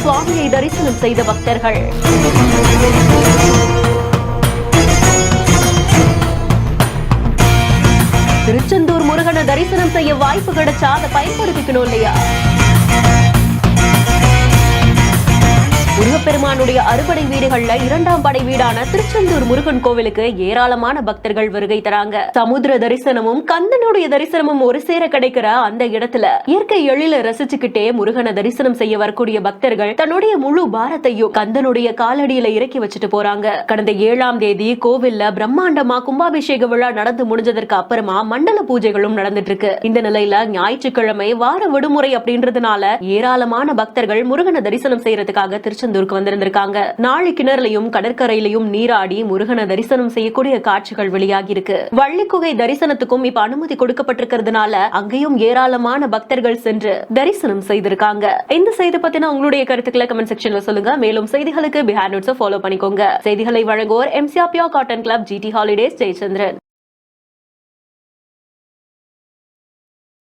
சுவாமியை தரிசனம் செய்த பக்தர்கள். திருச்செந்தூர் முருகனை தரிசனம் செய்ய வாய்ப்பு கிடைச்சா அதை பயன்படுத்திக்கணும் இல்லையா? முருகப்பெருமானுடைய அறுபடை வீடுகள்ல இரண்டாம் படை வீடான திருச்செந்தூர் முருகன் கோவிலுக்கு ஏராளமான பக்தர்கள் வருகை தராங்க. சமுத்திர தரிசனமும் கந்தனுடைய தரிசனமும் ஒரு சேர கிடைக்கிற அந்த இடத்துல இயற்கை எழில ரசிச்சுக்கிட்டே முருகனை தரிசனம் செய்ய வரக்கூடிய பக்தர்கள் தன்னுடைய முழு பாரத்தையும் கந்தனுடைய காலடியில இறக்கி வச்சுட்டு போறாங்க. கடந்த 7ஆம் தேதி கோவில்ல பிரம்மாண்டமா கும்பாபிஷேக விழா நடந்து முடிஞ்சதற்கு அப்புறமா மண்டல பூஜைகளும் நடந்துட்டு இருக்கு. இந்த நிலையில ஞாயிற்றுக்கிழமை வார விடுமுறை அப்படின்றதுனால ஏராளமான பக்தர்கள் முருகனை தரிசனம் செய்யறதுக்காக திருச்செந்தூருக்கு வந்திருந்திருக்காங்க. நாளை கிணறுலையும் கடற்கரையிலையும் நீராடி முருகனை தரிசனம் செய்யக்கூடிய காட்சிகள் வெளியாகி இருக்கு. வள்ளிக்குகை தரிசனத்துக்கும் இப்ப அனுமதி கொடுக்கப்பட்டிருக்கிறதுனால அங்கேயும் ஏராளமான பக்தர்கள் சென்று தரிசனம் செய்திருக்காங்க. இந்த செய்தி பத்தின உங்களுடைய கருத்துக்களை கமெண்ட் செக்ஷன்ல சொல்லுங்க. மேலும் செய்திகளுக்கு பிஹைண்ட் நோட்ஸ் ஃபாலோ பண்ணிக்கோங்க. செய்திகளை வழங்குவோர் MCR pure cotton club, GT holidays, Jayachandran.